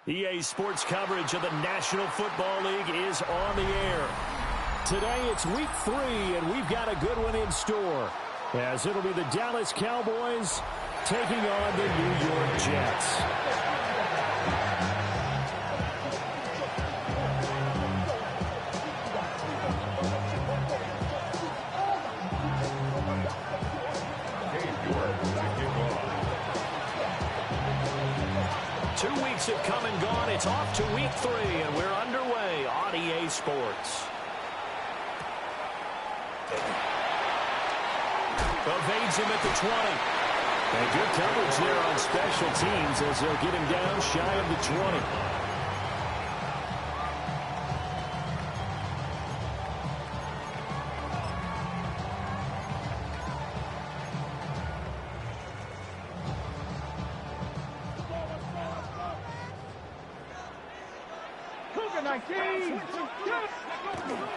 EA Sports coverage of the National Football League is on the air. Today it's week 3, and we've got a good one in store, as it'll be the Dallas Cowboys taking on the New York Jets. Have come and gone. It's off to week 3, and we're underway on EA Sports. Evades him at the 20. And good coverage there on special teams as they'll get him down shy of the 20.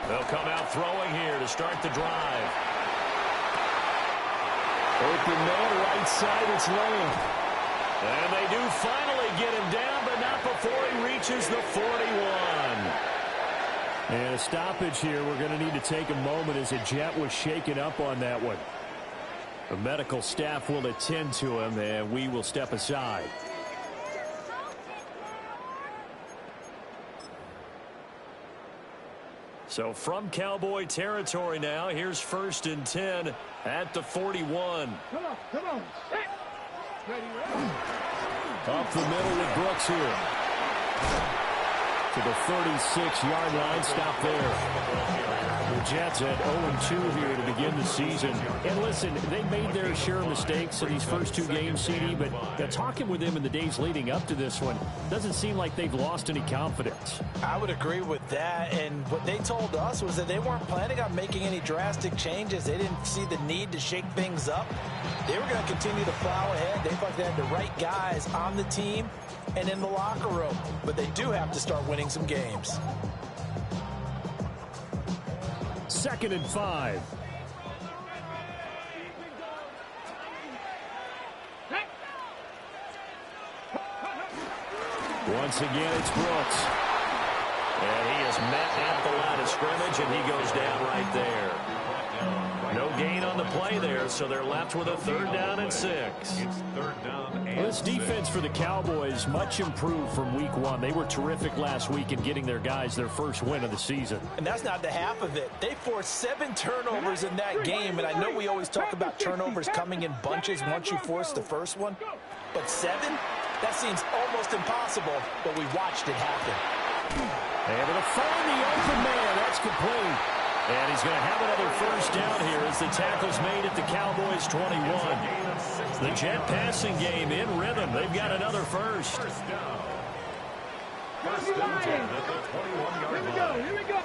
They'll come out throwing here to start the drive. Open man, right side, it's Lamb. And they do finally get him down, but not before he reaches the 41. And a stoppage here. We're going to need to take a moment as a Jet was shaken up on that one. The medical staff will attend to him, and we will step aside. So from Cowboy territory now, here's 1st and 10 at the 41. Come on. Ready. Up the middle with Brooks here. To the 36-yard line, stop there. The Jets at 0-2 here to begin the season. And listen, they made their share of mistakes in these first 2 games, CD, but talking with them in the days leading up to this one, doesn't seem like they've lost any confidence. I would agree with that, and what they told us was that they weren't planning on making any drastic changes. They didn't see the need to shake things up. They were going to continue to plow ahead. They thought they had the right guys on the team and in the locker room, but they do have to start winning some games. 2nd and 5. Once again, it's Brooks. And he is met at the line of scrimmage, and he goes down right there. No gain on the play there, so they're left with a 3rd down and 6. It's 3rd down and This defense for the Cowboys much improved from week 1. They were terrific last week in getting their guys their first win of the season. And that's not the half of it. They forced 7 turnovers in that game, and I know we always talk about turnovers coming in bunches once you force the first one, but 7? That seems almost impossible, but we watched it happen. Able to find the open man. That's complete. And he's going to have another 1st down here as the tackle's made at the Cowboys 21. The Jet passing game in rhythm. They've got another 1st. First and 10 at the 21-yard line. Here we go.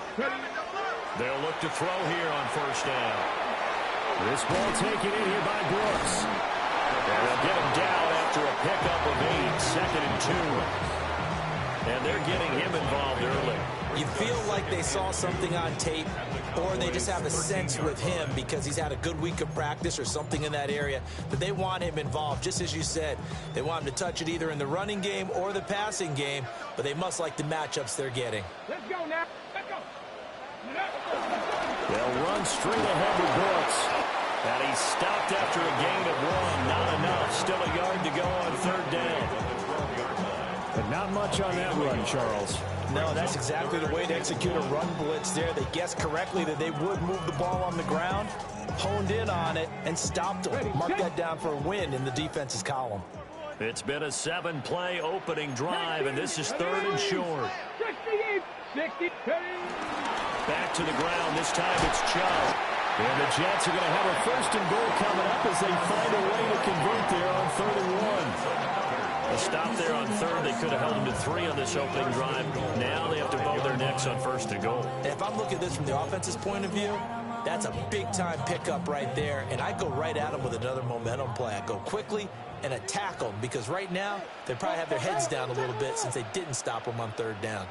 They'll look to throw here on 1st down. This ball taken in here by Brooks. And they'll get him down after a pickup of 8. 2nd and 2. And they're getting him involved early. You feel like they saw something on tape, or they just have a sense with him because he's had a good week of practice or something in that area that they want him involved. Just as you said, they want him to touch it either in the running game or the passing game, but they must like the matchups they're getting. Let's go now. Let's go. They'll run straight ahead with Brooks. And he's stopped after a gain of 1. Not enough. Still a yard to go on 3rd down. But not much on that run, Charles. No, that's exactly the way to execute a run blitz there. They guessed correctly that they would move the ball on the ground, honed in on it, and stopped them. Mark that down for a win in the defense's column. It's been a 7-play opening drive, and this is 3rd and short. 60. Back to the ground. This time it's Chubb. And the Jets are going to have a 1st and goal coming up as they find a way to convert there on 3rd and 1. A stop there on 3rd. They could have held them to 3 on this opening drive. Now they have to bow their necks on 1st and goal. If I'm looking at this from the offense's point of view, that's a big-time pickup right there, and I go right at them with another momentum play. I go quickly and attack them because right now they probably have their heads down a little bit since they didn't stop them on 3rd down.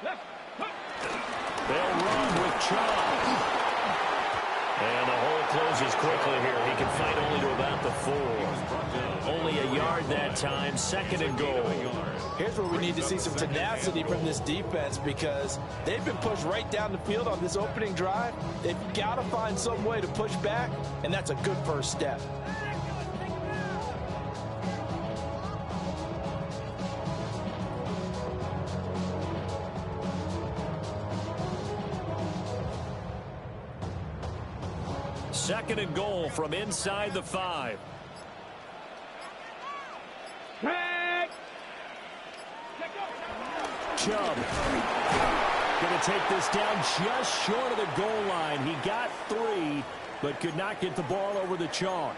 They'll run with Chubb. And the hole closes closes quickly here. He can fight only to about the 4. Only a yard that time. 2nd and goal. Here's where we need to see some tenacity from this defense because they've been pushed right down the field on this opening drive. They've got to find some way to push back, and that's a good first step. Second and goal from inside the 5. Chubb going to take this down just short of the goal line. He got 3, but could not get the ball over the chalk.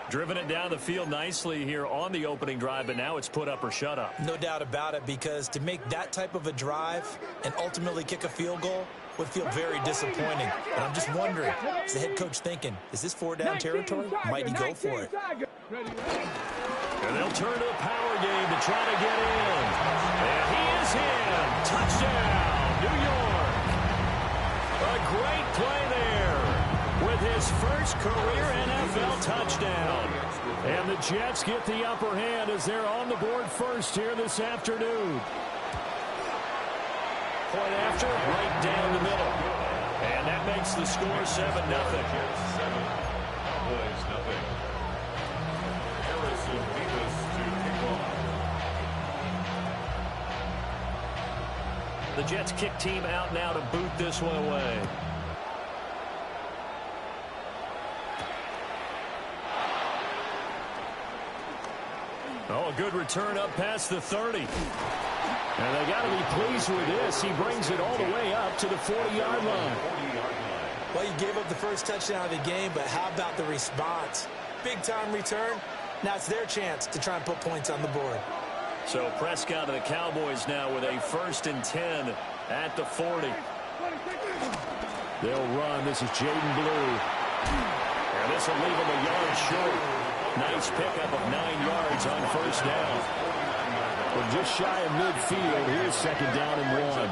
Driven it down the field nicely here on the opening drive, but now it's put up or shut up. No doubt about it, because to make that type of a drive and ultimately kick a field goal would feel very disappointing. And I'm just wondering, is the head coach thinking, is this 4-down territory? Might he go for it? And they'll turn to the power game to try to get in. And he is in. Touchdown, New York. A great play there with his first career NFL touchdown. And the Jets get the upper hand as they're on the board first here this afternoon. Point after, right down the middle. And that makes the score 7-0. Cowboys nothing. Harrison Davis to kick off. The Jets kick team out now to boot this one away. Oh, a good return up past the 30. And they got to be pleased with this. He brings it all the way up to the 40-yard line. Well, you gave up the first touchdown of the game, but how about the response? Big-time return. Now it's their chance to try and put points on the board. So Prescott and the Cowboys now with a 1st and 10 at the 40. They'll run. This is Jaden Blue. And this will leave him a yard short. Nice pickup of 9 yards on first down. Well, just shy of midfield. Here's 2nd down and 1.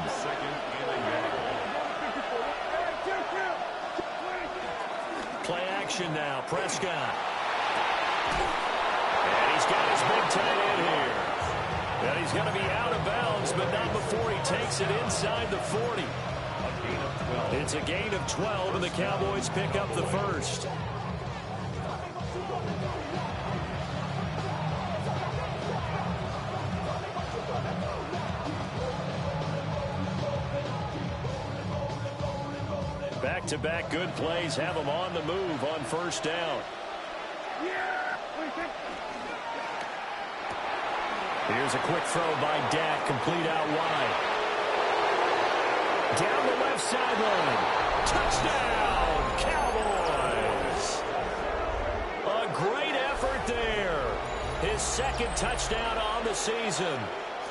Play action now. Prescott. And he's got his big tight end here. And he's going to be out of bounds, but not before he takes it inside the 40. It's a gain of 12, and the Cowboys pick up the first. Back-to-back good plays have them on the move on first down. Here's a quick throw by Dak, complete out wide. Down the left sideline. Touchdown, Cowboys! A great effort there. His 2nd touchdown on the season.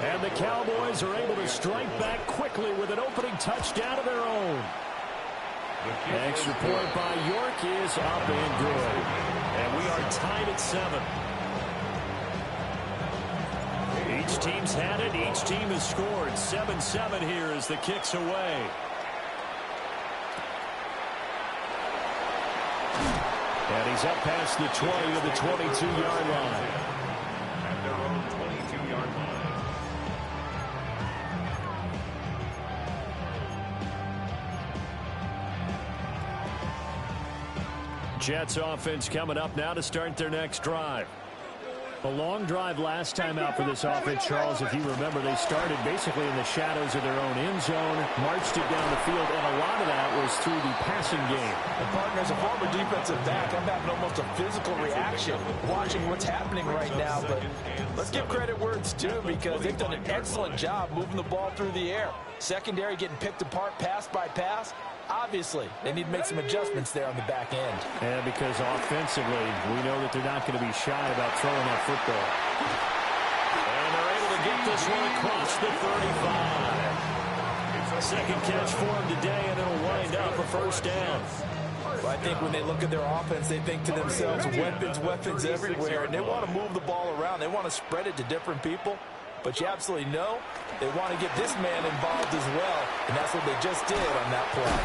And the Cowboys are able to strike back quickly with an opening touchdown of their own. Extra point by York is up and good. And we are tied at 7. Each team's had it. Each team has scored. 7-7 here as the kick's away. And he's up past the 20 to the 22-yard line. At their own 22-yard line. Jets offense coming up now to start their next drive. A long drive last time out for this offense, Charles. If you remember, they started basically in the shadows of their own end zone, marched it down the field, and a lot of that was through the passing game. And partner, as a former defensive back, I'm having almost a physical reaction watching what's happening right now. But let's give credit where it's due, because they've done an excellent job moving the ball through the air. Secondary getting picked apart pass by pass. Obviously, they need to make some adjustments there on the back end. Yeah, because offensively, we know that they're not going to be shy about throwing that football. And they're able to get this one across the 35. Second catch for him today, and it'll wind up a first down. Well, I think when they look at their offense, they think to themselves, weapons everywhere, and they want to move the ball around. They want to spread it to different people. But you absolutely know they want to get this man involved as well, and that's what they just did on that play.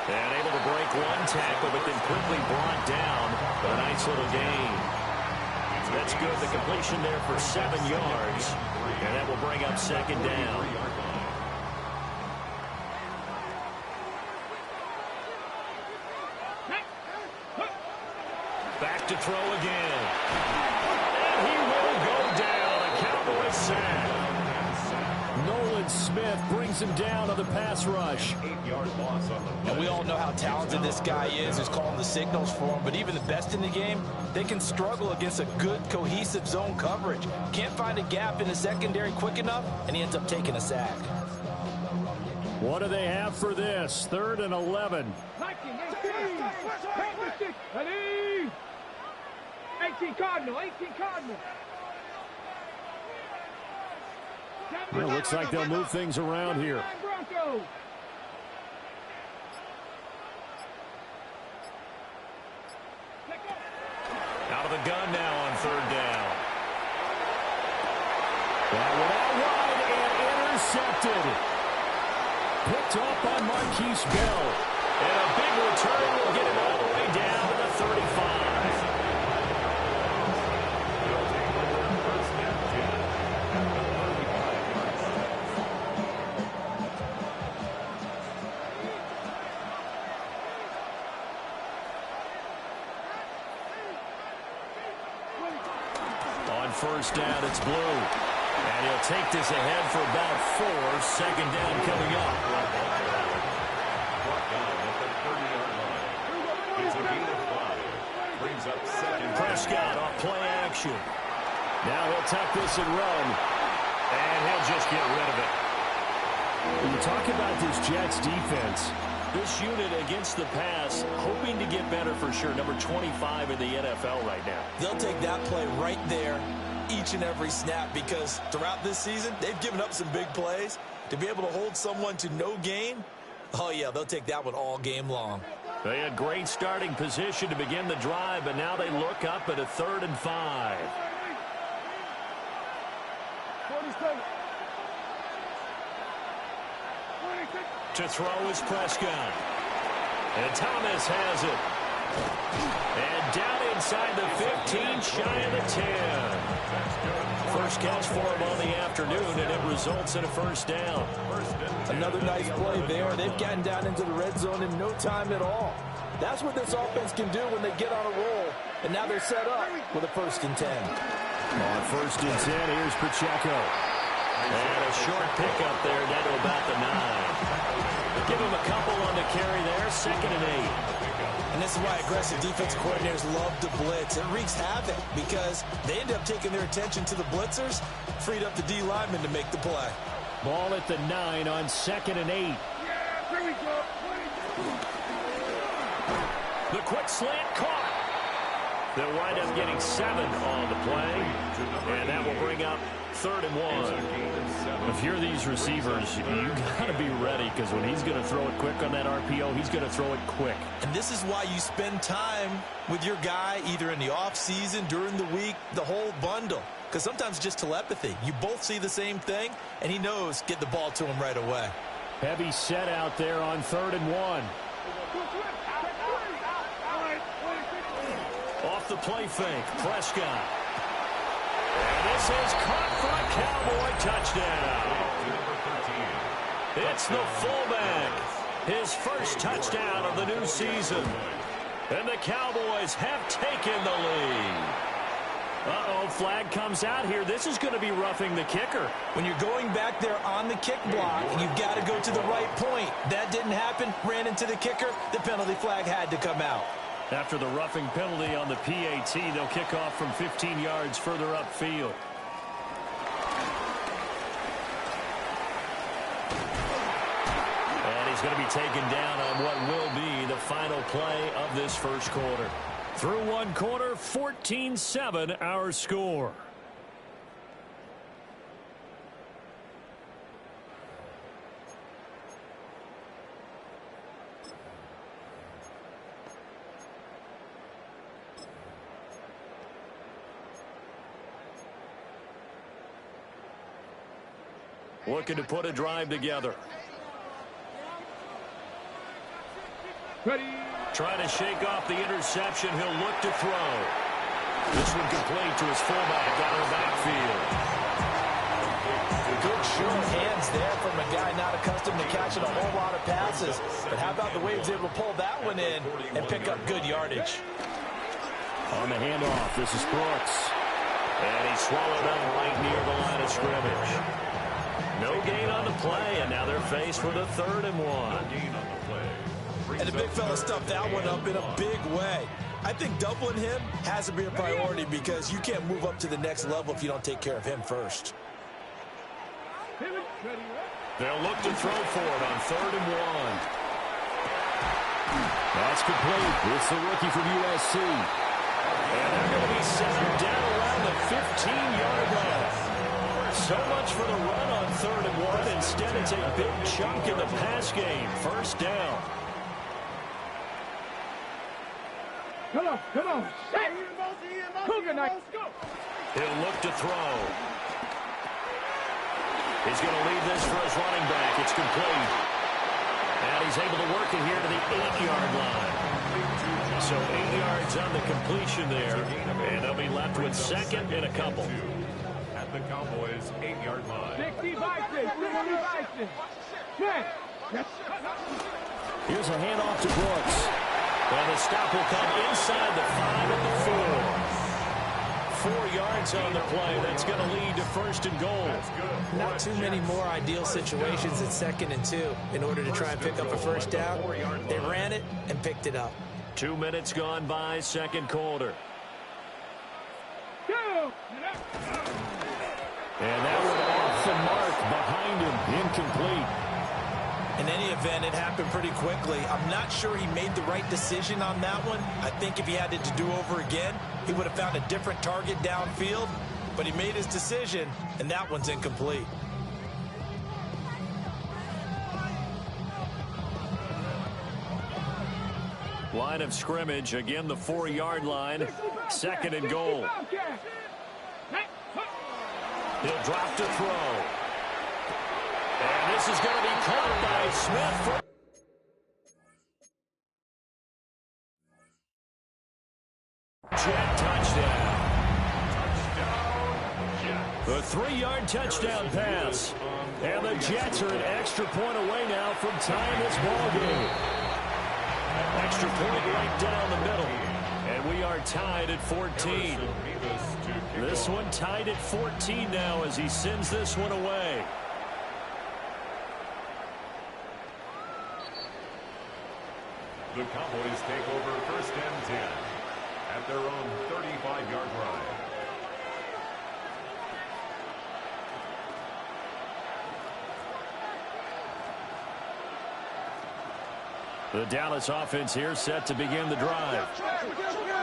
And able to break one tackle, but then quickly brought down. But a nice little gain. That's good. The completion there for 7 yards. And that will bring up second down. Back to throw again. And he will go down. A Cowboy sack. Nolan Smith brings him down on the pass rush. 8-yard loss on the And we all know how talented this guy is, who's calling the signals for him. But even the best in the game, they can struggle against a good, cohesive zone coverage. Can't find a gap in the secondary quick enough, and he ends up taking a sack. What do they have for this? 3rd and 11. 18 Cardinal, 18 Cardinal. Well, looks like they'll move things around here. Out of the gun now on 3rd down. That went out wide and intercepted. Picked off by Marquise Bell. And a big return will get him all the way down to the 35. On 1st down, it's Blue. And he'll take this ahead for about 4. 2nd down coming up. brought down at the 30-yard line. It's a gain of 5. Brings up second. Prescott off play action. Now he'll tuck this and run. And he'll just get rid of it. When you talk about this Jets defense, this unit against the pass, hoping to get better for sure. Number 25 in the NFL right now. They'll take that play right there each and every snap, because throughout this season, they've given up some big plays. To be able to hold someone to no gain, oh yeah, they'll take that one all game long. They had great starting position to begin the drive, but now they look up at a 3rd and 5. To throw is Prescott. And Thomas has it. And down inside the 15, shy of the 10. First catch for him on the afternoon, and it results in a 1st down. Another nice play there. They've gotten down into the red zone in no time at all. That's what this offense can do when they get on a roll. And now they're set up with a 1st and 10. On 1st and 10, here's Pacheco. And a short pickup there down to about the 9. Give him a couple on the carry there, 2nd and 8. And this is why aggressive defensive coordinators love to blitz. It wreaks havoc because they end up taking their attention to the blitzers, freed up the D lineman to make the play. Ball at the 9 on 2nd and 8. Yeah, here we go. The quick slant caught. They'll wind up getting 7 on the play, and that will bring up 3rd and 1. If you're these receivers, you got to be ready, because when he's going to throw it quick on that RPO, he's going to throw it quick. And this is why you spend time with your guy either in the offseason, during the week, the whole bundle. Because sometimes just telepathy. You both see the same thing, and he knows get the ball to him right away. Heavy set out there on 3rd and 1. Off the play fake, Prescott. And this is caught for a Cowboy touchdown. It's the fullback. His first touchdown of the new season. And the Cowboys have taken the lead. Uh-oh, flag comes out here. This is going to be roughing the kicker. When you're going back there on the kick block, you've got to go to the right point. That didn't happen. Ran into the kicker. The penalty flag had to come out. After the roughing penalty on the PAT, they'll kick off from 15 yards further upfield. And he's going to be taken down on what will be the final play of this first quarter. Through one quarter, 14-7 our score. Looking to put a drive together. Ready. Trying to shake off the interception. He'll look to throw. This one complete to his fullback out of the backfield. Good short hands there from a guy not accustomed to catching a whole lot of passes. But how about the way he was able to pull that one in and pick up good yardage? On the handoff, this is Brooks. And he swallowed up right near the line of scrimmage. No gain on the play, and now they're faced with a 3rd and 1. And the big fella stuffed that one up in a big way. I think doubling him has to be a priority because you can't move up to the next level if you don't take care of him first. They'll look to throw for it on 3rd and 1. That's complete. It's the rookie from USC. And they're going to be centered down around the 15-yard line. So much for the run on 3rd and 1. Instead, it's a big chunk in the pass game. 1st down. Come on, come on. Cougar night. He'll look to throw. He's going to leave this for his running back. It's complete. And he's able to work it here to the 8-yard line. So 8 yards on the completion there. And they'll be left with 2nd and a couple. At the Cowboys' 8-yard line. 60 Vikings. 60 Vikings. Here's a handoff to Brooks. And the stop will come inside the 5 at the 4. 4 yards on the play. That's going to lead to 1st and goal. Not too many more ideal situations at 2nd and 2 in order to try and pick up a 1st down. They ran it and picked it up. 2 minutes gone by, 2nd quarter. And that one off the mark behind him, incomplete. In any event, it happened pretty quickly. I'm not sure he made the right decision on that one. I think if he had it to do over again, he would have found a different target downfield. But he made his decision, and that one's incomplete. Line of scrimmage, again the 4-yard line. 2nd and goal. He'll drop to throw. And this is going to be caught by Smith. Jet touchdown. The 3-yard touchdown pass. And the Jets are an extra point away now from tying this ball game. Extra point right down the middle. And we are tied at 14. This one tied at 14 now as he sends this one away. The Cowboys take over 1st and 10 at their own 35-yard line. The Dallas offense here set to begin the drive.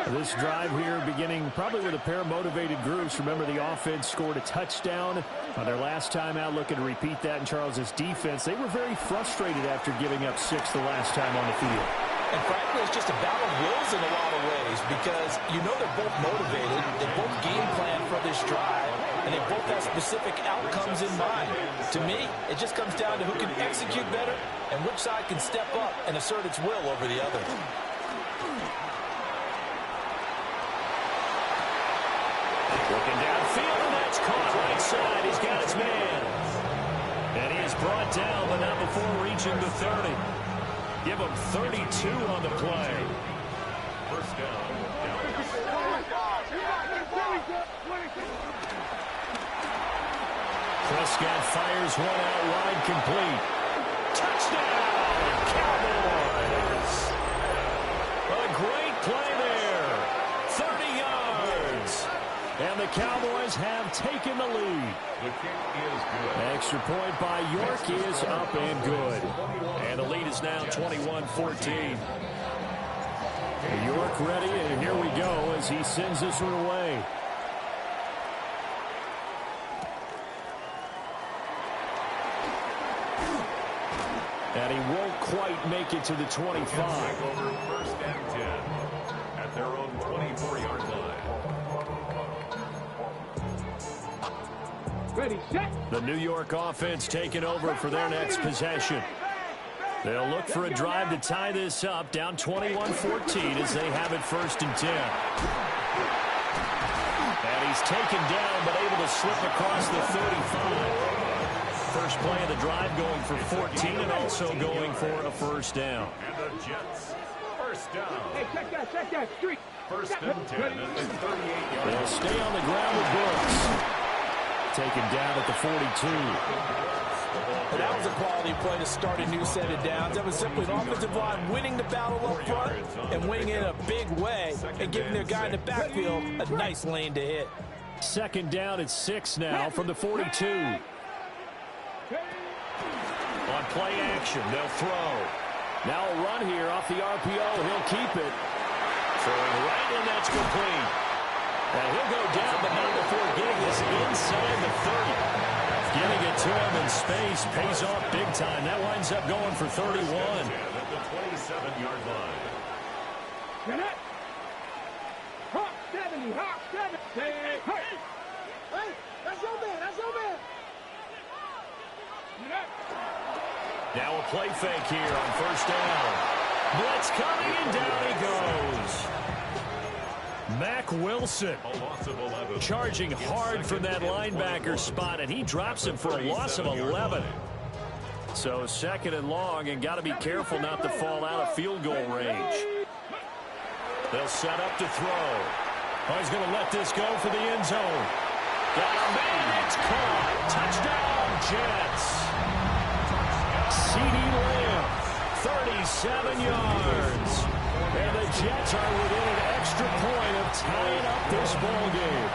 This drive here beginning probably with a pair of motivated groups. Remember, the offense scored a touchdown on their last time out, looking to repeat that in Charles's defense. They were very frustrated after giving up 6 the last time on the field. And frankly, it's just a battle of wills in a lot of ways because you know they're both motivated. They both game plan for this drive, and they both have specific outcomes in mind. To me, it just comes down to who can execute better and which side can step up and assert its will over the other. Looking downfield, and that's caught right side. He's got his man. And he is brought down, but not before reaching the 30. Give him 32 on the play. 1st down. Prescott fires one out wide, complete. Touchdown, Cowboys! A great play there. 30 yards. And the Cowboys have taken the lead. The kick is good. Extra point by York is up and good. And the lead is now 21-14. York ready, and here we go as he sends this one away. And he won't quite make it to the 25. Take over 1st and 10 at their own 24-yard line. Ready, set. The New York offense taking over for their next possession. They'll look for a drive to tie this up, down 21-14 as they have it 1st and 10. And he's taken down, but able to slip across the 35. First play of the drive going for 14 and also going for a 1st down. And the Jets, 1st down. Hey, check that, street. 1st and 10 at the 38-yard line. They'll stay on the ground with Brooks. Taken down at the 42. And that was a quality play to start a new set of downs. That was simply the offensive line winning the battle up front and winning in a big way and giving their guy in the backfield a nice lane to hit. 2nd down at 6 now from the 42. On play action, they'll throw. Now a run here off the RPO. He'll keep it. Throwing right in, that's complete. And he'll go down, but not before getting this inside the 30. Getting it to him in space pays off big time. That winds up going for 31. At the 27-yard line. Get it. Hawk 70, Hawk 70. Hey, that's your man, Get it. Now a play fake here on 1st down. Blitz coming, and down he goes. Mack Wilson A loss of 11. charging hard from that linebacker spot, and he drops him for a loss of 11. So 2nd and long, and got to be careful not to fall out of field goal range. They'll set up to throw. Oh, he's going to let this go for the end zone. Got a man, it's caught. Touchdown, Jets. C.D. Lamb, 37 yards. And the Jets are within an extra point of tying up this ball game.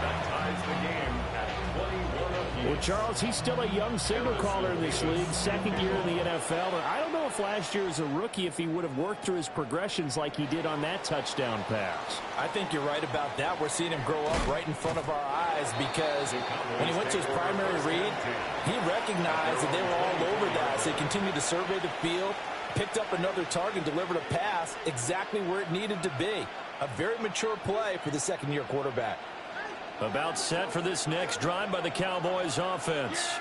That ties the game at 21 apiece. Well, Charles, he's still a young signal caller in this league, 2nd year in the NFL. And I don't know if last year as a rookie, if he would have worked through his progressions like he did on that touchdown pass. I think you're right about that. We're seeing him grow up right in front of our eyes because when he went to his primary read, he recognized that they were all over that. So he continued to survey the field, picked up another target, delivered a pass exactly where it needed to be. A very mature play for the 2nd-year quarterback. About set for this next drive by the Cowboys offense.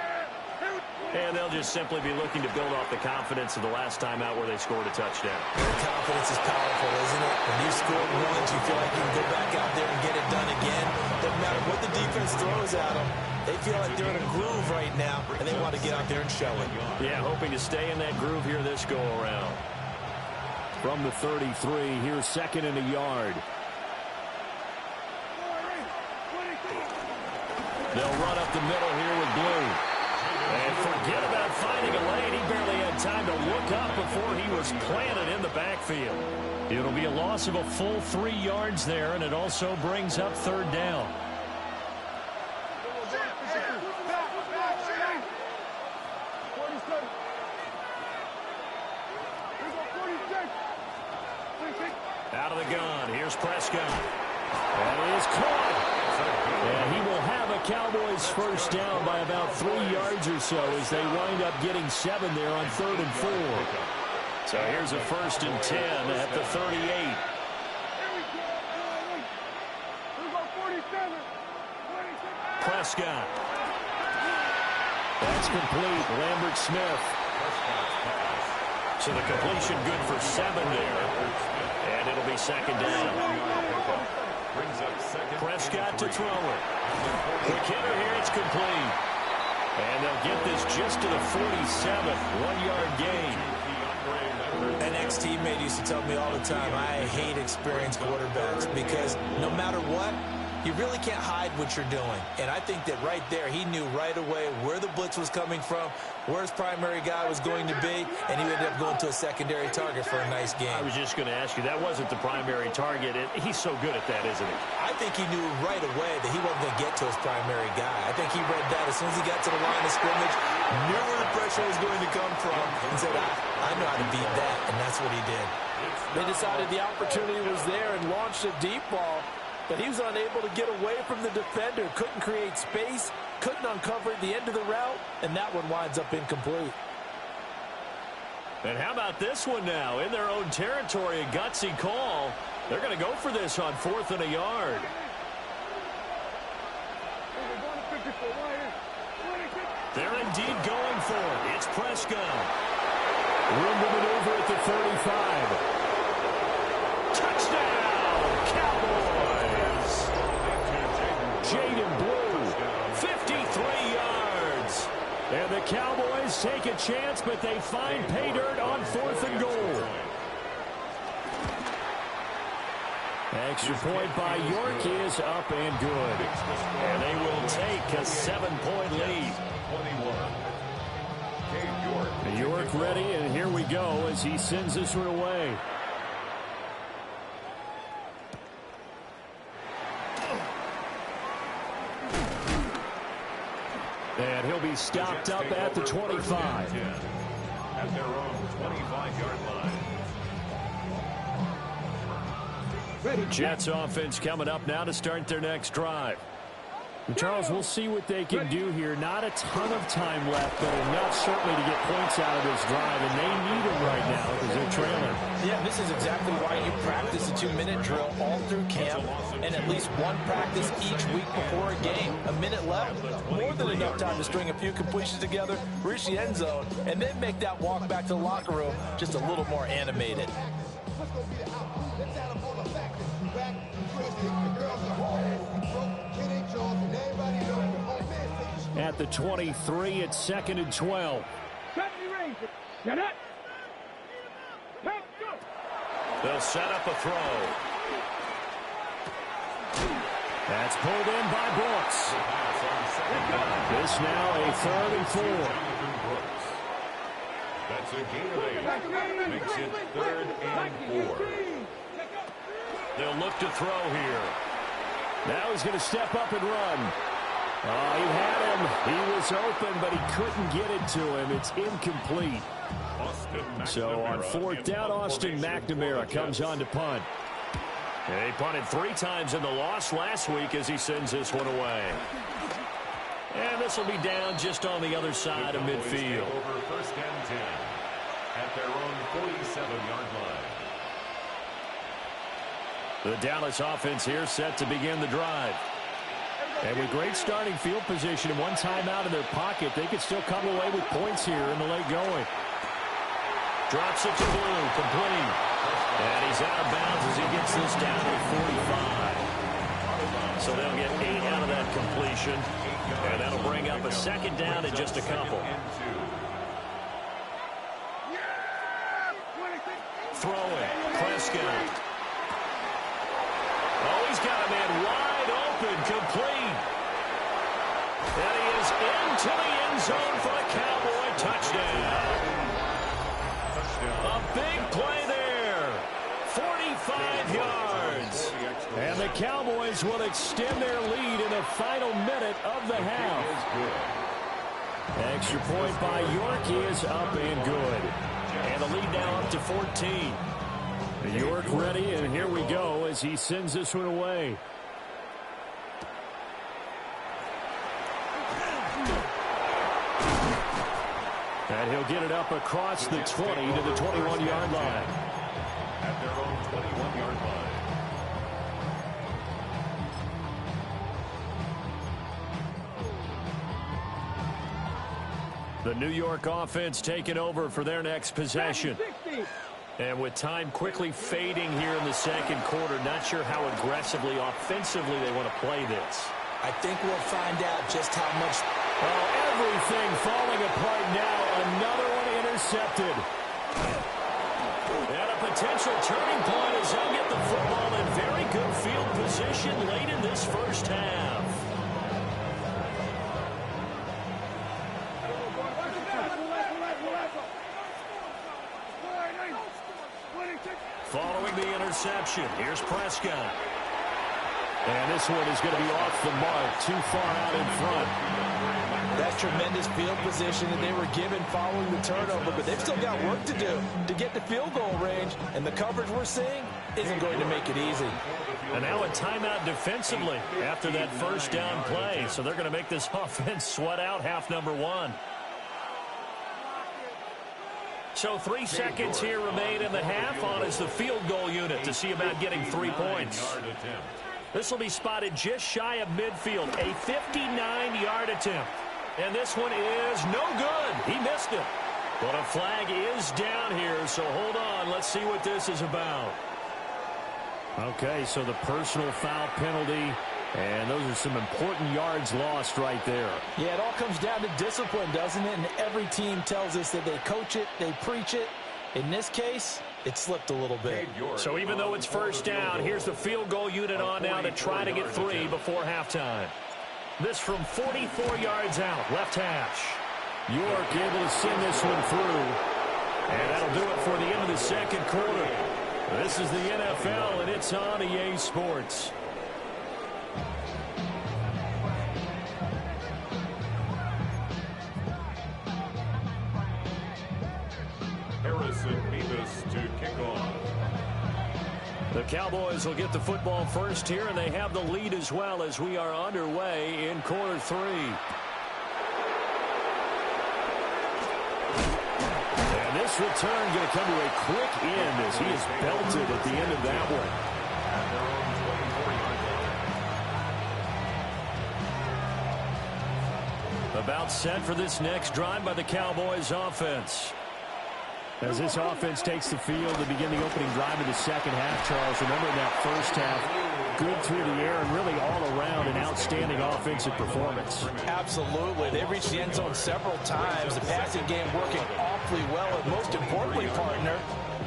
And they'll just simply be looking to build off the confidence of the last time out where they scored a touchdown. Confidence is powerful, isn't it? When you score once, you feel like you can go back out there and get it done again. Doesn't matter what the defense throws at them. They feel like they're in a groove right now, and they want to get out there and show it. Yeah, hoping to stay in that groove here this go-around. From the 33, here's 2nd and a yard. They'll run up the middle here with Blue. And forget about finding a lane. He barely had time to look up before he was planted in the backfield. It'll be a loss of a full 3 yards there, and it also brings up 3rd down. Out of the gun. Here's Prescott. And it is caught. And he will have a Cowboys 1st down by about 3 yards or so as they wind up getting 7 there on 3rd and 4. So here's a 1st and 10 at the 38. Prescott. That's complete. Lambert Smith. So the completion good for 7 there. And it'll be 2nd down. Prescott to throw it. Quick hitter here, it's complete. And they'll get this just to the 47. 1-yard gain. An ex-teammate used to tell me all the time, I hate experienced quarterbacks because no matter what, you really can't hide what you're doing. And I think that right there, he knew right away where the blitz was coming from, where his primary guy was going to be, and he ended up going to a secondary target for a nice game. I was just going to ask you, that wasn't the primary target. He's so good at that, isn't he? I think he knew right away that he wasn't going to get to his primary guy. I think he read that as soon as he got to the line of scrimmage, knew where the pressure was going to come from, and said, I know how to beat that, and that's what he did. They decided the opportunity was there and launched a deep ball, but he was unable to get away from the defender, couldn't create space, couldn't uncover the end of the route, and that one winds up incomplete. And how about this one now? In their own territory, a gutsy call. They're going to go for this on 4th and a yard. They're indeed going for it. It's Prescott. Room to maneuver at the 35. Touchdown, Cowboys. Jaden Blue, 53 yards. And the Cowboys take a chance, but they find pay dirt on 4th and goal. Extra point by York is up and good. And they will take a 7-point lead. York ready, and here we go as he sends this one away. And he'll be stopped up at the 25. At their own 25-yard line. Jets offense coming up now to start their next drive. And Charles, we'll see what they can do here. Not a ton of time left, but enough certainly to get points out of this drive, and they need them right now because they're trailing. Yeah, this is exactly why you practice a 2-minute drill all through camp and at least one practice each week before a game. A minute left, more than enough time to string a few completions together, reach the end zone, and then make that walk back to the locker room just a little more animated. At the 23, it's 2nd and 12. They'll set up a throw. That's pulled in by Brooks. This now a 3rd and 4. That's a gain of 8. Makes it 3rd and 4. They'll look to throw here. Now he's going to step up and run. He had him. He was open, but he couldn't get it to him. It's incomplete. So on 4th down, Austin McNamara comes on to punt. And he punted 3 times in the loss last week as he sends this one away. And this will be down just on the other side of midfield. Over 1st and 10 at their own 47-yard line. The Dallas offense here set to begin the drive. And with great starting field position and one timeout in their pocket, they could still come away with points here in the late going. Drops it to Blue, complete. And he's out of bounds as he gets this down to 45. So they'll get 8 out of that completion. And that'll bring up a 2nd down and just a couple. Throwing, Prescott. Oh, he's got a man wide open, complete. And he is into the end zone for a Cowboy touchdown. A big play there. 45 yards. And the Cowboys will extend their lead in the final minute of the half. Extra point by York is up and good. And the lead now up to 14. York ready, and here we go as he sends this one away. And he'll get it up across the 20 to the 21-yard line. At their own 21-yard line. The New York offense taking over for their next possession. And with time quickly fading here in the 2nd quarter, not sure how aggressively, offensively they want to play this. I think we'll find out just how much. Oh, everything falling apart now. Another one intercepted. And a potential turning point as they'll get the football in very good field position late in this first half. Following the interception, here's Prescott. And this one is going to be off the mark, too far out in front. That's tremendous field position that they were given following the turnover, but they've still got work to do to get to field goal range, and the coverage we're seeing isn't going to make it easy. And now a timeout defensively after that first down play, so they're going to make this offense sweat out half number 1. So 3 seconds here remain in the half on as the field goal unit to see about getting 3 points. This will be spotted just shy of midfield, a 59-yard attempt. And this one is no good. He missed it. But a flag is down here, so hold on. Let's see what this is about. Okay, so the personal foul penalty, and those are some important yards lost right there. Yeah, it all comes down to discipline, doesn't it? And every team tells us that they coach it, they preach it. In this case, it slipped a little bit. So even though it's first down, here's the field goal unit on now to try to get 3 before halftime. This from 44 yards out, left hash. York able to send this one through. And that'll do it for the end of the second quarter. This is the NFL, and it's on EA Sports. Harrison Beavis to kick off. The Cowboys will get the football first here, and they have the lead as well as we are underway in quarter 3. And this return going to come to a quick end as he is belted at the end of that one. At their own 24-yard line. About set for this next drive by the Cowboys offense. As this offense takes the field to begin the opening drive of the second half, Charles, remember that first half, good through the air and really all around an outstanding offensive performance. Absolutely. They reached the end zone several times. The passing game working awfully well, and most importantly, partner,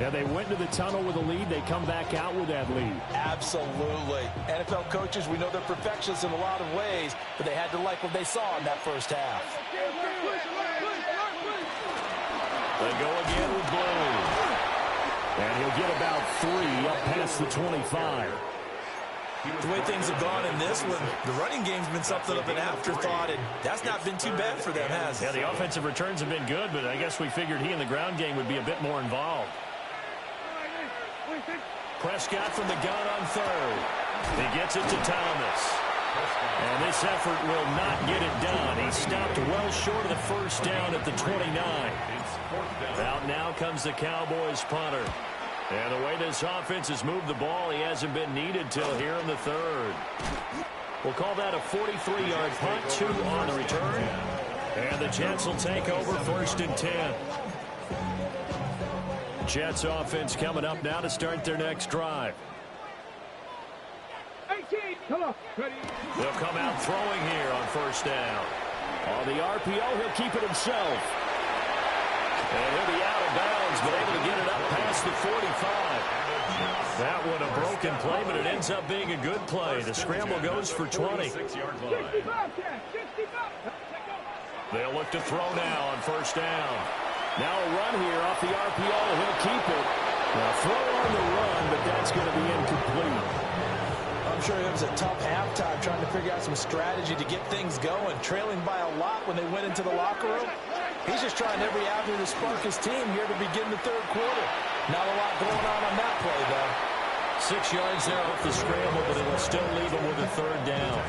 yeah, they went into the tunnel with a lead. They come back out with that lead. absolutely. NFL coaches, we know they're perfectionists in a lot of ways, but they had to like what they saw in that first half. They go again with Blue. And he'll get about 3 up past the 25. The way things have gone in this one, the running game's been something of an afterthought, and that's not been too bad for them, has it? Yeah, the offensive returns have been good, but I guess we figured he in the ground game would be a bit more involved. Prescott from the gun on third. He gets it to Thomas. And this effort will not get it done. He stopped well short of the first down at the 29. Out now comes the Cowboys punter. And the way this offense has moved the ball, he hasn't been needed till here in the third. We'll call that a 43-yard punt, 2 on the return. And the Jets will take over first and 10. Jets offense coming up now to start their next drive. They'll come out throwing here on first down. On the RPO, he'll keep it himself. And he'll be out of bounds, but able to get it up past the 45. That one a broken play, but it ends up being a good play. The scramble goes for 20. They'll look to throw now on first down. Now a run here off the RPO. He'll keep it. Now throw on the run, but that's going to be incomplete. I'm sure it was a tough halftime trying to figure out some strategy to get things going, trailing by a lot when they went into the locker room. He's just trying every avenue to spark his team here to begin the third quarter. Not a lot going on that play, though. 6 yards there off the scramble, but it will still leave him with a third down.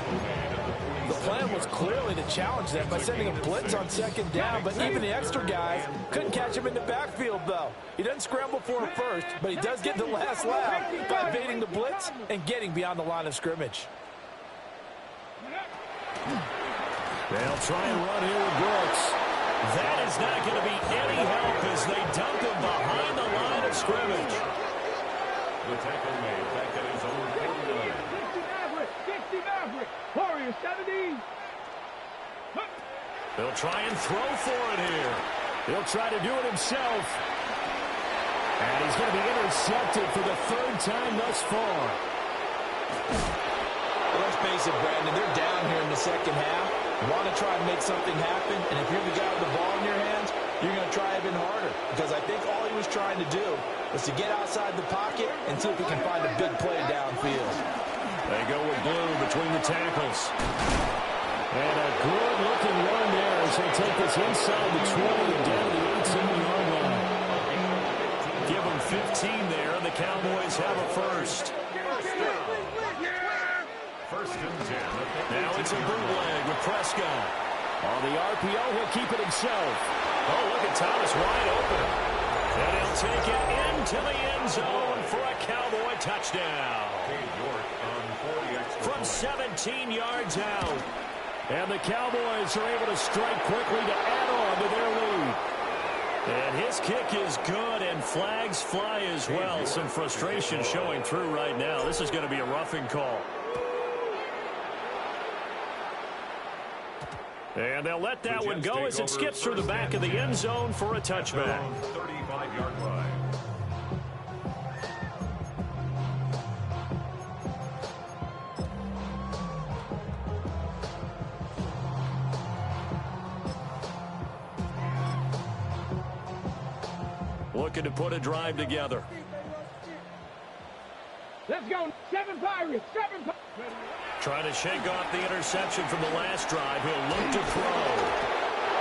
The plan was clearly to challenge them by sending a blitz on second down, but even the extra guys couldn't catch him in the backfield, though. He doesn't scramble for him first, but he does get the last lap by evading the blitz and getting beyond the line of scrimmage. They'll try and run here with Brooks. That is not going to be any help as they dump him behind the line of scrimmage. The tackle made back at his own 49. Warriors 70. They'll try and throw for it here. He'll try to do it himself. And he's going to be intercepted for the third time thus far. Well, let's face it, Brandon, they're down here in the second half. Want to try and make something happen, and if you're the guy with the ball in your hands, you're going to try even harder. Because I think all he was trying to do was to get outside the pocket and see if he can find a big play downfield. They go with Blue between the tackles. And a good-looking run there as they take this inside the 20 and down to the 18-yard line. Give them 15 there, and the Cowboys have a first. First and 10. Now it's a bootleg with Prescott. On the RPO, he'll keep it himself. Oh, look at Thomas wide open. And he'll take it into the end zone for a Cowboy touchdown. From 17 yards out. And the Cowboys are able to strike quickly to add on to their lead. And his kick is good, and flags fly as well. Some frustration showing through right now. This is going to be a roughing call. And they'll let that one go as it skips through the back of the end zone for a touchback. 35-yard line. Looking to put a drive together. Let's go. 7 Pirates. 7 Pirates. Trying to shake off the interception from the last drive. He'll look to throw.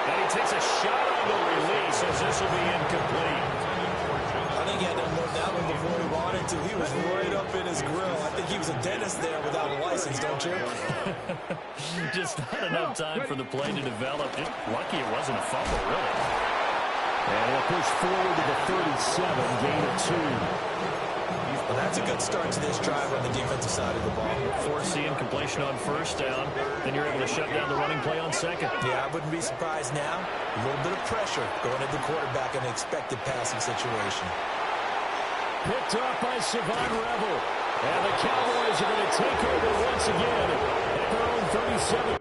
And he takes a shot on the release as this will be incomplete. I think he had to unload that one before he wanted to. He was right up in his grill. I think he was a dentist there without a license, don't you? Just not enough time for the play to develop. Just lucky it wasn't a fumble, really. And he'll push forward to the 37, gain of 2. Well, that's a good start to this drive on the defensive side of the ball. Force the incompletion on first down. Then you're able to shut down the running play on second. Yeah, I wouldn't be surprised now. A little bit of pressure going at the quarterback in an expected passing situation. Picked up by Savon Revel. And the Cowboys are going to take over once again at their own 37.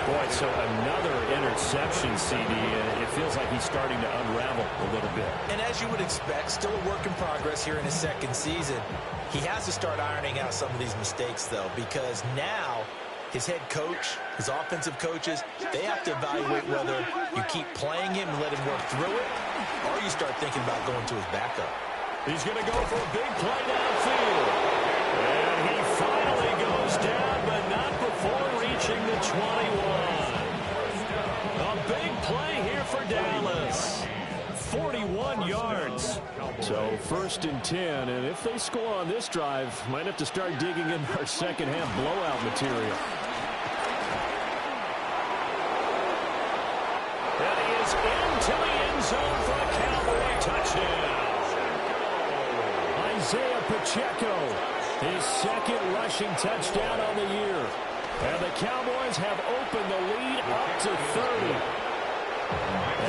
Boy, so another interception, CD. It feels like he's starting to unravel a little bit. And as you would expect, still a work in progress here in his second season. He has to start ironing out some of these mistakes, though, because now his head coach, his offensive coaches, they have to evaluate whether you keep playing him and let him work through it, or you start thinking about going to his backup. He's going to go for a big play downfield. And he finally goes down, but not before reaching the 21. A big play here for Dallas. 41 yards. So 1st and 10, and if they score on this drive, might have to start digging in our second half blowout material. And he is into the end zone for a Cowboy touchdown. Isaiah Pacheco, his second rushing touchdown on the year. And the Cowboys have opened the lead up to 30.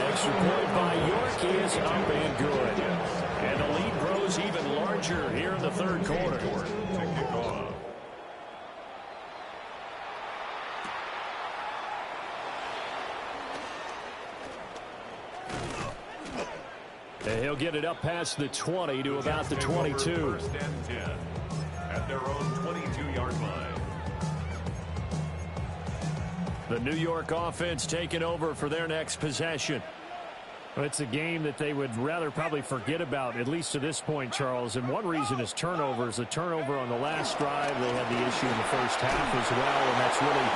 Extra point by York is up and good. And the lead grows even larger here in the third quarter. And he'll get it up past the 20 to about the 22. 1st and 10 at their own 22-yard line. The New York offense taking over for their next possession. It's a game that they would rather probably forget about, at least to this point, Charles. And one reason is turnovers. A turnover on the last drive. They had the issue in the first half as well, and that's really,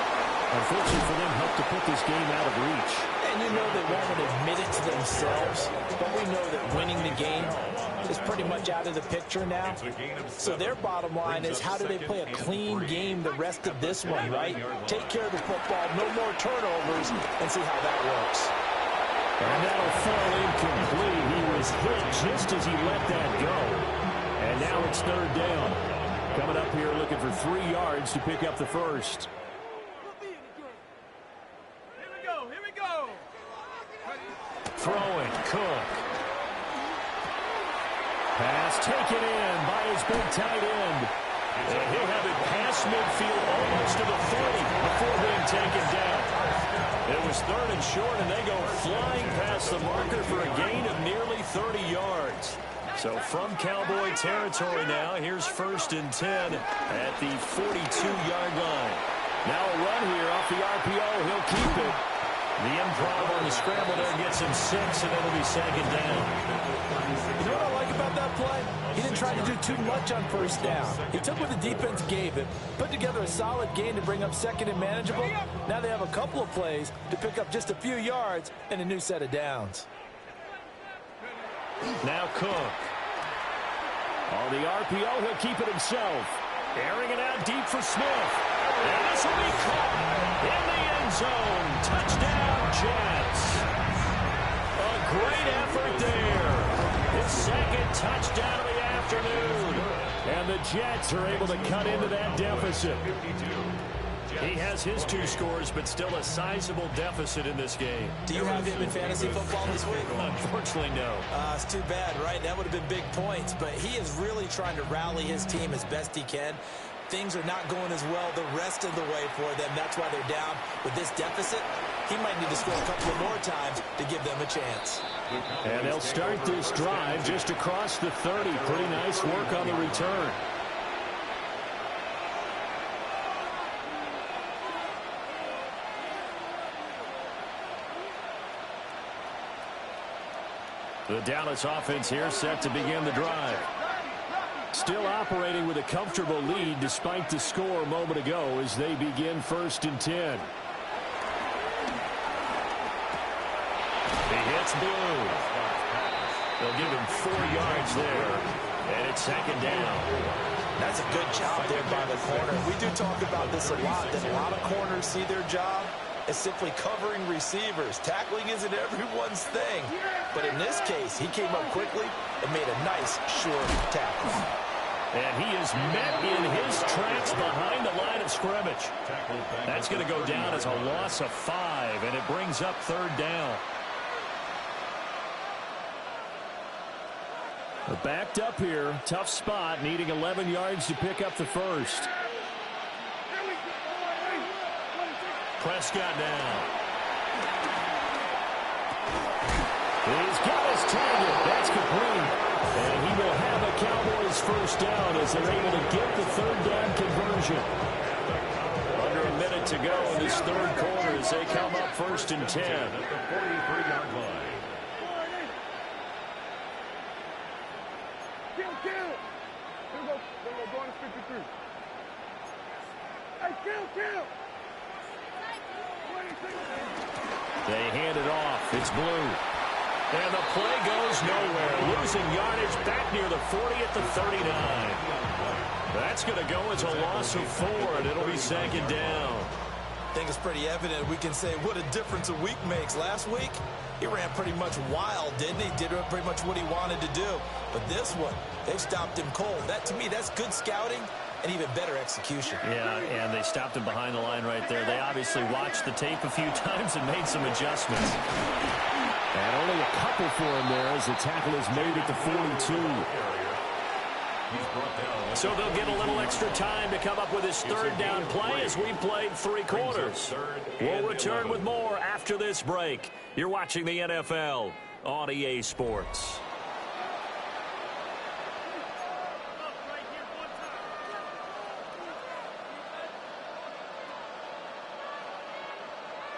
unfortunately for them, helped to put this game out of reach. And you know they won't admit it to themselves, but we know that winning the game is pretty much out of the picture now. So their bottom line is, how do they play a clean game the rest of this one, right? Take care of the football, no more turnovers, and see how that works. And that'll fall incomplete. He was hit just as he let that go. And now it's 3rd down. Coming up here looking for 3 yards to pick up the first. Here we go. Throwing, Cook. Pass taken in by his big tight end. And he'll have it past midfield almost to the 30 before being taken down. It was 3rd and short, and they go flying past the marker for a gain of nearly 30 yards. So from Cowboy territory now, here's 1st and 10 at the 42-yard line. Now a run here off the RPO. He'll keep it. The improv on the scramble there gets him 6, and it'll be 2nd down. You know what I like about that play? He didn't try to do too much on 1st down. He took what the defense gave him, put together a solid gain to bring up 2nd and manageable. Now they have a couple of plays to pick up just a few yards and a new set of downs. Now Cook. On the RPO, he'll keep it himself. Airing it out deep for Smith. And this will be caught in the end zone. Touchdown, Jets. A great effort there. His second touchdown of the afternoon. And the Jets are able to cut into that deficit. He has his 2 scores, but still a sizable deficit in this game. Do you have him in fantasy football this week? Unfortunately, no. It's too bad, right? That would have been big points. But he is really trying to rally his team as best he can. Things are not going as well the rest of the way for them. That's why they're down. With this deficit, he might need to score a couple of more times to give them a chance. And they'll start this drive just across the 30. Pretty nice work on the return. The Dallas offense here set to begin the drive. Still operating with a comfortable lead despite the score a moment ago as they begin 1st and 10. He hits Blue. They'll give him 4 yards there, and it's 2nd down. That's a good job there by the corner. We do talk about this a lot, that a lot of corners see their job as simply covering receivers. Tackling isn't everyone's thing. But in this case, he came up quickly and made a nice, short tackle. And he is met in his tracks behind the line of scrimmage. That's going to go down as a loss of 5, and it brings up 3rd down. Backed up here, tough spot, needing 11 yards to pick up the first. Prescott now. He's got his target. That's complete. And he will have a Cowboys first down as they're able to get the 3rd down conversion. Under a minute to go in this 3rd quarter as they come up 1st and 10. At the 43-yard line. Kill. Go on to 53. Hey, kill. They hand it off. It's Blue. And the play goes nowhere. Losing yardage back near the 40 at the 39. That's going to go as a loss of 4, and it'll be 2nd down. I think it's pretty evident. We can say what a difference a week makes. Last week, he ran pretty much wild, didn't he? Did pretty much what he wanted to do. But this one, they stopped him cold. That, to me, that's good scouting and even better execution. Yeah, and they stopped him behind the line right there. They obviously watched the tape a few times and made some adjustments. And only a couple for him there as the tackle is made at the 42. So they'll get a little extra time to come up with his 3rd down play as we played 3 quarters. We'll return with more after this break. You're watching the NFL on EA Sports.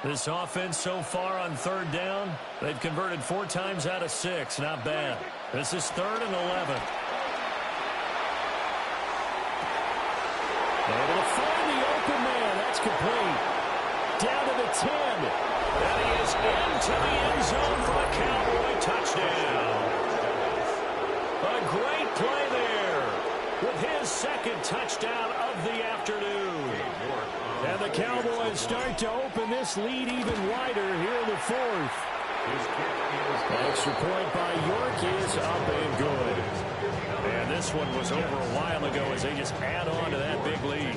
This offense so far on 3rd down, they've converted 4 times out of 6. Not bad. This is 3rd and 11. Able to find the open man. That's complete. Down to the 10. And he is into the end zone for a Cowboy touchdown. A great play there with his 2nd touchdown of the afternoon. And the Cowboys start to open this lead even wider here in the 4th. Extra point by York is up and good. And this one was over a while ago as they just add on to that big lead.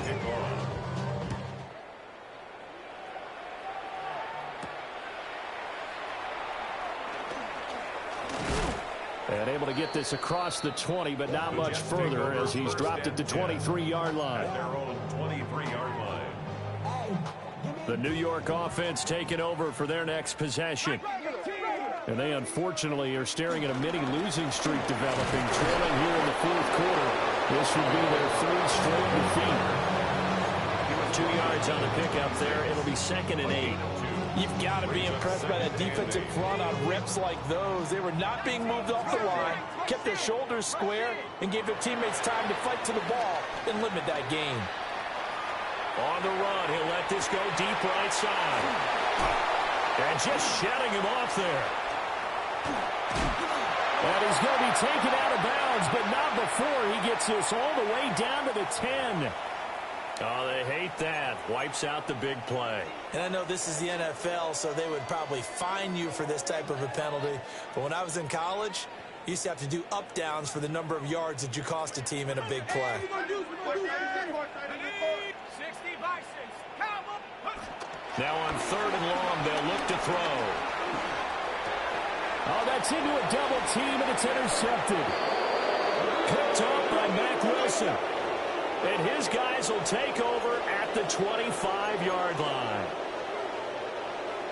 And able to get this across the 20, but not much further as he's dropped it to 23-yard line. Their own 23-yard line. The New York offense taking over for their next possession. And they unfortunately are staring at a mini losing streak developing, trailing here in the 4th quarter. This would be their 3rd straight defeat. 2 yards on the pickup there. It'll be 2nd and 8. You've got to be impressed by that defensive front on reps like those. They were not being moved off the line, kept their shoulders square, and gave their teammates time to fight to the ball and limit that gain. On the run, he'll let this go deep right side. And just shutting him off there. And he's going to be taken out of bounds, but not before he gets this all the way down to the 10. Oh, they hate that. Wipes out the big play. And I know this is the NFL, so they would probably fine you for this type of a penalty. But when I was in college, You used to have to do up-downs for the number of yards that you cost a team in a big play. Now on 3rd and long, they'll look to throw. Oh, that's into a double team, and it's intercepted. Picked off by Mack Wilson. And his guys will take over at the 25-yard line.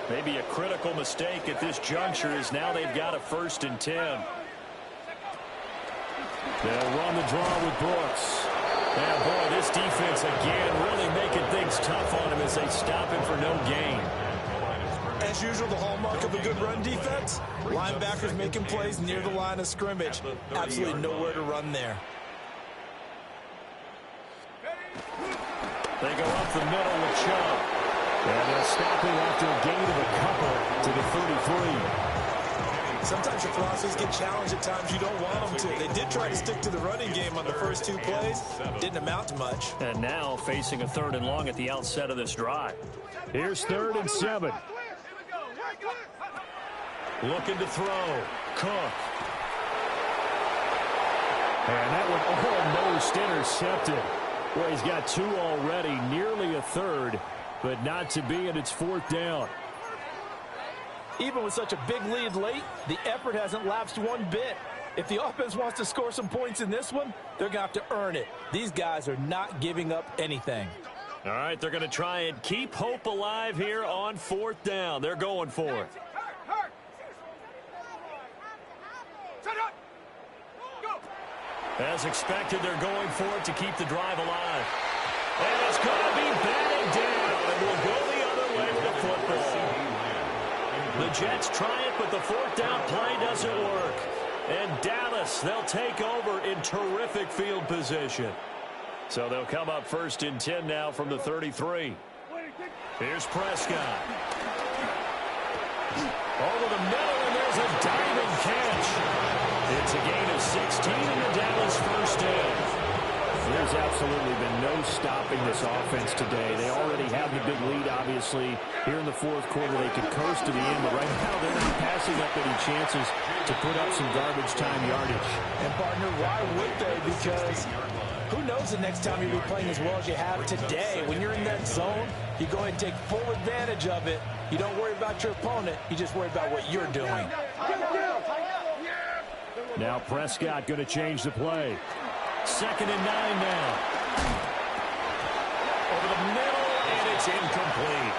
Maybe a critical mistake at this juncture is now they've got a 1st and 10. They'll run the draw with Brooks. Yeah, boy, this defense again really making things tough on him as they stop him for no gain. As usual, the hallmark of a good run defense, linebackers making plays near the line of scrimmage. Absolutely nowhere to run there. They go up the middle with Chubb. And they'll stop him after a gain of a couple to the 33. Sometimes your philosophies get challenged at times you don't want them to. They did try to stick to the running game on the first 2 plays. Didn't amount to much. And now facing a 3rd and long at the outset of this drive. Here's 3rd and 7. Looking to throw. Cook. And that one almost intercepted. Well, he's got 2 already, nearly a 3rd, but not to be, and it's 4th down. Even with such a big lead late, the effort hasn't lapsed one bit. If the offense wants to score some points in this one, they're going to have to earn it. These guys are not giving up anything. All right, they're going to try and keep hope alive here on 4th down. They're going for it. As expected, they're going for it to keep the drive alive. And it's going to be batted down, and we'll go the other way with the football. The Jets try it, but the 4th down play doesn't work. And Dallas, they'll take over in terrific field position. So they'll come up 1st and 10 now from the 33. Here's Prescott. Over the middle, and there's a diving catch. It's a gain of 16 in the Dallas 1st down. There's absolutely been no stopping this offense today. They already have the big lead, obviously. Here in the 4th quarter, they could coast to the end, but right now they're not passing up any chances to put up some garbage time yardage. And, partner, why would they? Because who knows the next time you'll be playing as well as you have today. When you're in that zone, you go ahead and take full advantage of it. You don't worry about your opponent. You just worry about what you're doing. Now Prescott going to change the play. 2nd and 9 now. Over the middle, and it's incomplete.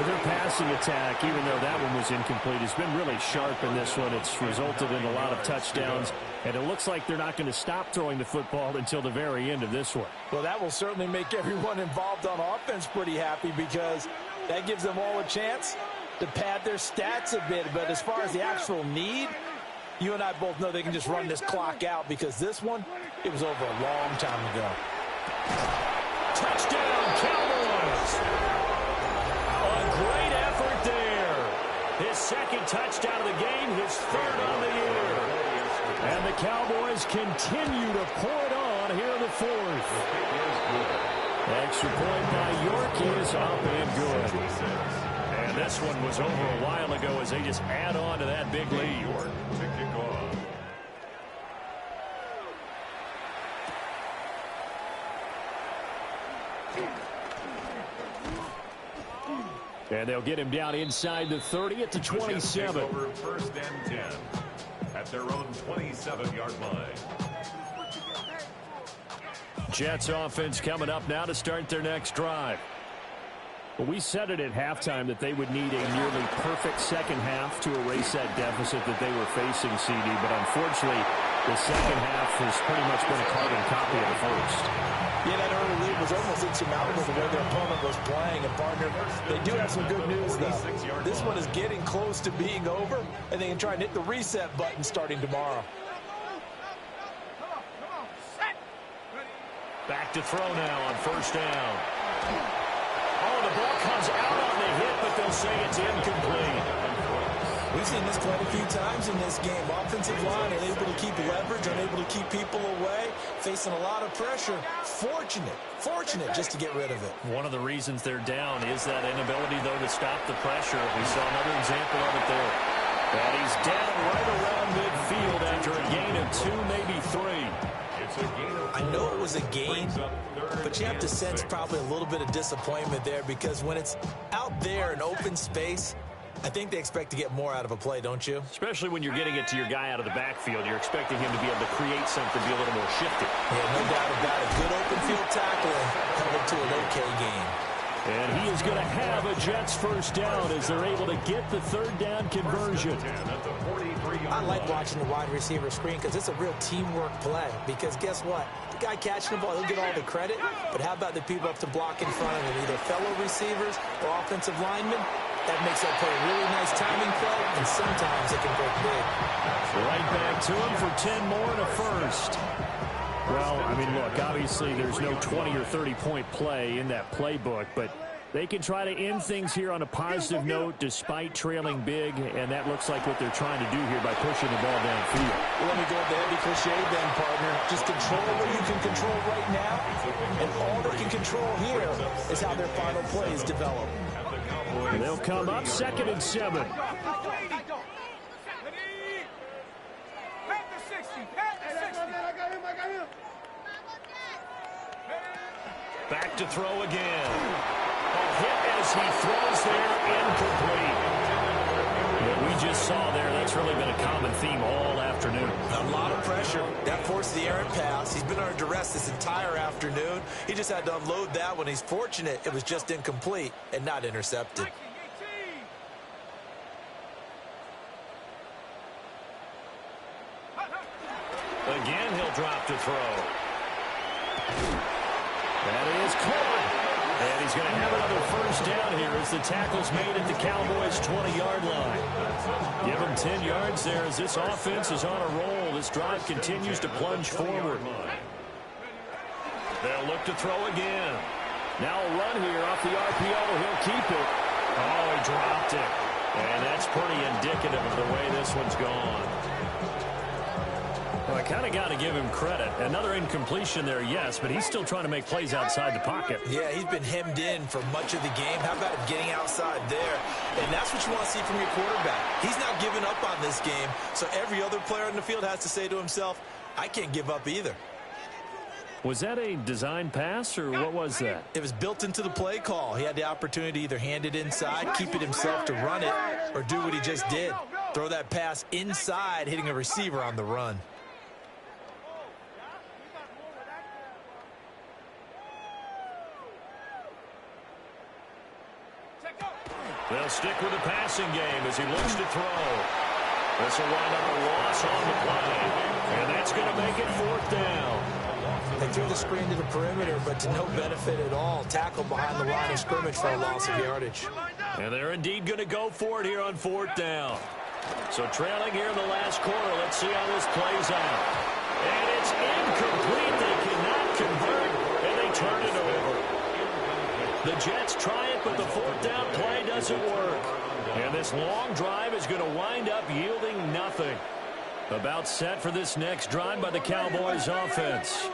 Their passing attack, even though that one was incomplete, has been really sharp in this one. It's resulted in a lot of touchdowns, and it looks like they're not going to stop throwing the football until the very end of this one. Well, that will certainly make everyone involved on offense pretty happy because that gives them all a chance to pad their stats a bit. But as far as the actual need, you and I both know they can just run this clock out because this one, it was over a long time ago. Touchdown, Cowboys! A great effort there. His 2nd touchdown of the game, his 3rd on the year. And the Cowboys continue to pour it on here in the 4th. Extra point by York is up and good. And this one was over a while ago as they just add on to that big lead. And they'll get him down inside the 30 at the 27. Over 1st and 10 at their own 27-yard line. Jets offense coming up now to start their next drive. Well, we said it at halftime that they would need a nearly perfect second half to erase that deficit that they were facing, CD. But unfortunately, the second half has pretty much been a carbon copy of the first. Yeah, that early lead was almost insurmountable the way their opponent was playing. And, partner, they do have some good news, though. This one is getting close to being over, and they can try and hit the reset button starting tomorrow. Back to throw now on 1st down. Oh, the ball comes out on the hit, but they'll say it's incomplete. We've seen this quite a few times in this game. Offensive line unable to keep leverage, unable to keep people away, facing a lot of pressure. Fortunate just to get rid of it. One of the reasons they're down is that inability, though, to stop the pressure. We saw another example of it there. And he's down right around midfield 2, maybe 3. I know it was a gain, but you have to sense probably a little bit of disappointment there because when it's out there in open space, I think they expect to get more out of a play, don't you? Especially when you're getting it to your guy out of the backfield. You're expecting him to be able to create something, be a little more shifty. Yeah, no doubt about it. Good open field tackling held it to an okay game. And he is going to have a Jets first down as they're able to get the third down conversion. I like watching the wide receiver screen because it's a real teamwork play. Because guess what? The guy catching the ball, he'll get all the credit. But how about the people up to block in front of him, either fellow receivers or offensive linemen? That makes that play a really nice timing play, and sometimes it can break big. Right back to him for 10 more and a first. Well, I mean, look, obviously there's no 20 or 30-point play in that playbook, but they can try to end things here on a positive note despite trailing big, and that looks like what they're trying to do here by pushing the ball downfield. Well, let me go with the heavy cliche then, partner. Just control what you can control right now, and all they can control here is how their final plays develop. And they'll come up 2nd and 7. Back to throw again. A hit as he throws there, incomplete. What we just saw there, that's really been a common theme all afternoon. A lot of pressure. That forced the errant pass. He's been under duress this entire afternoon. He just had to unload that one. He's fortunate it was just incomplete and not intercepted. Again, he'll drop to throw. That is caught. And he's going to have another first down here as the tackle's made at the Cowboys' 20-yard line. Give him 10 yards there as this offense is on a roll. This drive continues to plunge forward. They'll look to throw again. Now a run here off the RPO. He'll keep it. Oh, he dropped it. And that's pretty indicative of the way this one's gone. Well, I kind of got to give him credit. Another incompletion there, yes, but he's still trying to make plays outside the pocket. Yeah, he's been hemmed in for much of the game. How about him getting outside there? And that's what you want to see from your quarterback. He's not giving up on this game, so every other player on the field has to say to himself, I can't give up either. Was that a design pass, or what was that? It was built into the play call. He had the opportunity to either hand it inside, keep it himself to run it, or do what he just did. Throw that pass inside, hitting a receiver on the run. They'll stick with the passing game as he looks to throw. This will wind up a loss on the play. And that's going to make it 4th down. They threw the screen to the perimeter, but to no benefit at all. Tackle behind the line of scrimmage for a loss of yardage. And they're indeed going to go for it here on 4th down. So trailing here in the last quarter, let's see how this plays out. And it's incomplete. They cannot convert, and they turn it over. The Jets try it, but the 4th down play doesn't work. And this long drive is going to wind up yielding nothing. About set for this next drive by the Cowboys offense.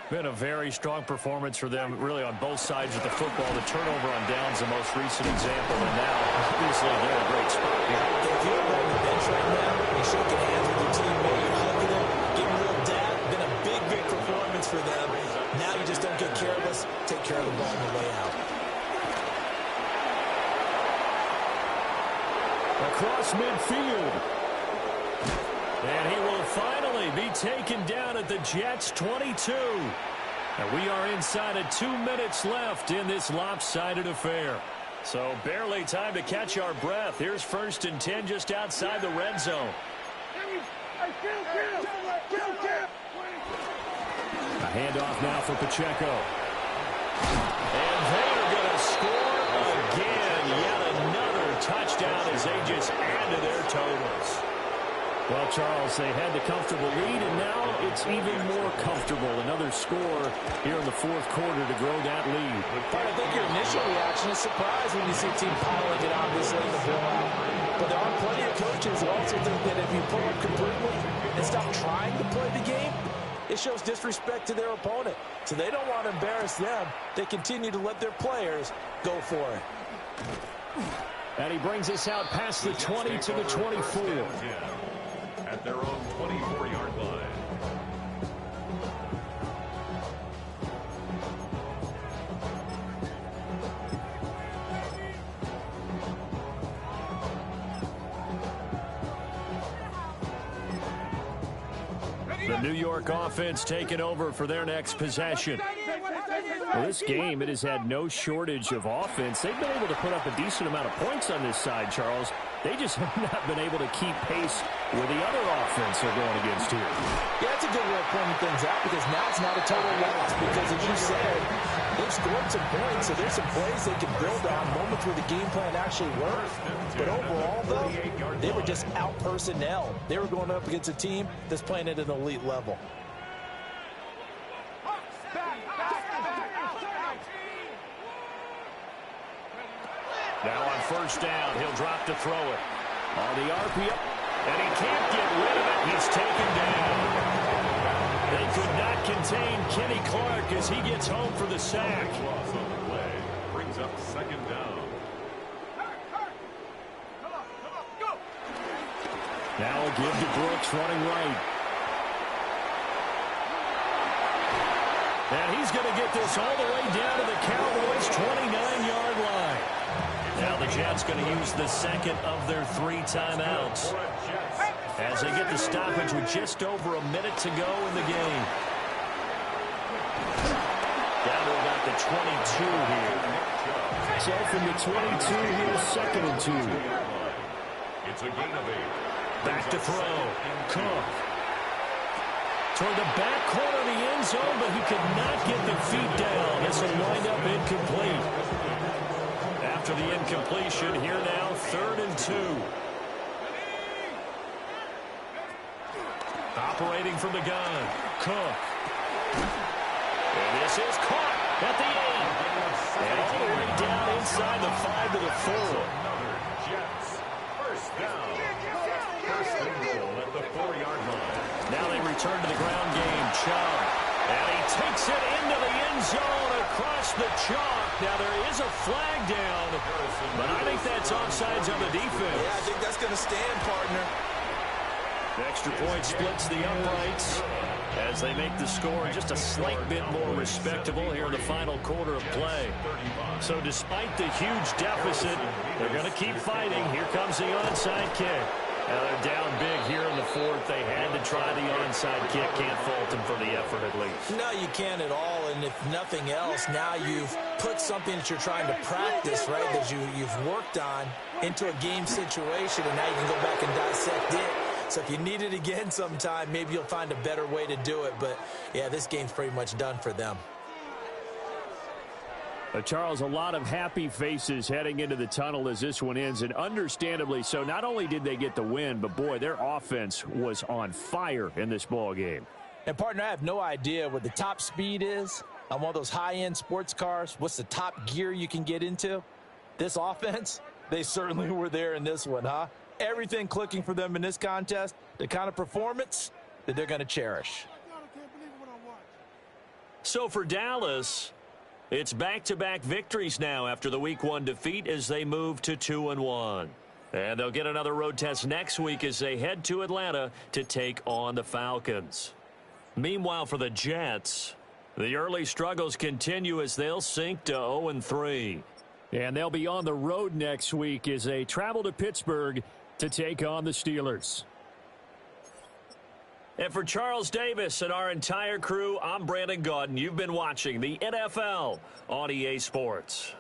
Been a very strong performance for them, really on both sides of the football. The turnover on downs, the most recent example, and now, obviously, they're in a great spot here. If you're on the bench right now, you're shaking hands with your teammate, you're hugging him, giving a little dab. Been a big, big performance for them. Now you just don't get care of us, take care of the ball on the way out. Across midfield. And he will finally be taken down at the Jets' 22. And we are inside of 2 minutes left in this lopsided affair. So barely time to catch our breath. Here's 1st and 10 just outside the red zone. A handoff now for Pacheco. And they are going to score again. Yet another touchdown as they just add to their totals. Well, Charles, they had the comfortable lead, and now it's even more comfortable. Another score here in the 4th quarter to grow that lead. But I think your initial reaction is surprise when you see a team piling it on this late in the blowout. But there are plenty of coaches who also think that if you pull up completely and stop trying to play the game, it shows disrespect to their opponent. So they don't want to embarrass them. They continue to let their players go for it. And he brings us out past the 20 to the 24. At their own 24-yard line. The New York offense taking over for their next possession. Well, this game, it has had no shortage of offense. They've been able to put up a decent amount of points on this side, Charles. They just have not been able to keep pace with the other offense they're going against here. Yeah, that's a good way of pointing things out because now it's not a total loss because, as you said, they've scored some points, so there's some plays they can build on, moments where the game plan actually worked. But overall, though, they were just out-personnel. They were going up against a team that's playing at an elite level. Now on first down, he'll drop to throw it. On the RPO, and he can't get rid of it. He's taken down. They could not contain Kenny Clark as he gets home for the sack. Loss on the play brings up second down. Now a give to Brooks running right. And he's going to get this all the way down to the Cowboys' 29-yard line. Now the Jets going to use the second of their 3 timeouts as they get the stoppage with just over a minute to go in the game. Down to about the 22 here. So from the 22, here's second and 2. It's a gain of 8. Back to throw. Cook. Toward the back corner of the end zone, but he could not get the feet down. This will wind up incomplete. After the incompletion, here now, 3rd and 2. Operating from the gun, Cook. And this is caught at the 8. And all the way down inside the 5 to the 4. Another Jets. First down. First and goal at the 4-yard line. Now they return to the ground game. Chubb. And he takes it into the end zone across the chalk. Now there is a flag down, but I think that's offsides on the defense. Yeah, I think that's going to stand, partner. The extra point splits the uprights as they make the score just a slight bit more respectable here in the final quarter of play. So despite the huge deficit, they're going to keep fighting. Here comes the onside kick. Now they're down big here in the 4th. They had to try the onside kick. Can't fault them for the effort at least. No, you can't at all. And if nothing else, now you've put something that you're trying to practice, right, that you've worked on into a game situation, and now you can go back and dissect it. So if you need it again sometime, maybe you'll find a better way to do it. But, yeah, this game's pretty much done for them. Charles, a lot of happy faces heading into the tunnel as this one ends, and understandably so. Not only did they get the win, but, boy, their offense was on fire in this ball game. And, partner, I have no idea what the top speed is on one of those high-end sports cars. What's the top gear you can get into? This offense, they certainly were there in this one, huh? Everything clicking for them in this contest, the kind of performance that they're going to cherish. So for Dallas, it's back-to-back victories now after the Week 1 defeat as they move to 2-1. And they'll get another road test next week as they head to Atlanta to take on the Falcons. Meanwhile, for the Jets, the early struggles continue as they'll sink to 0-3. And they'll be on the road next week as they travel to Pittsburgh to take on the Steelers. And for Charles Davis and our entire crew, I'm Brandon Gaudin. You've been watching the NFL on EA Sports.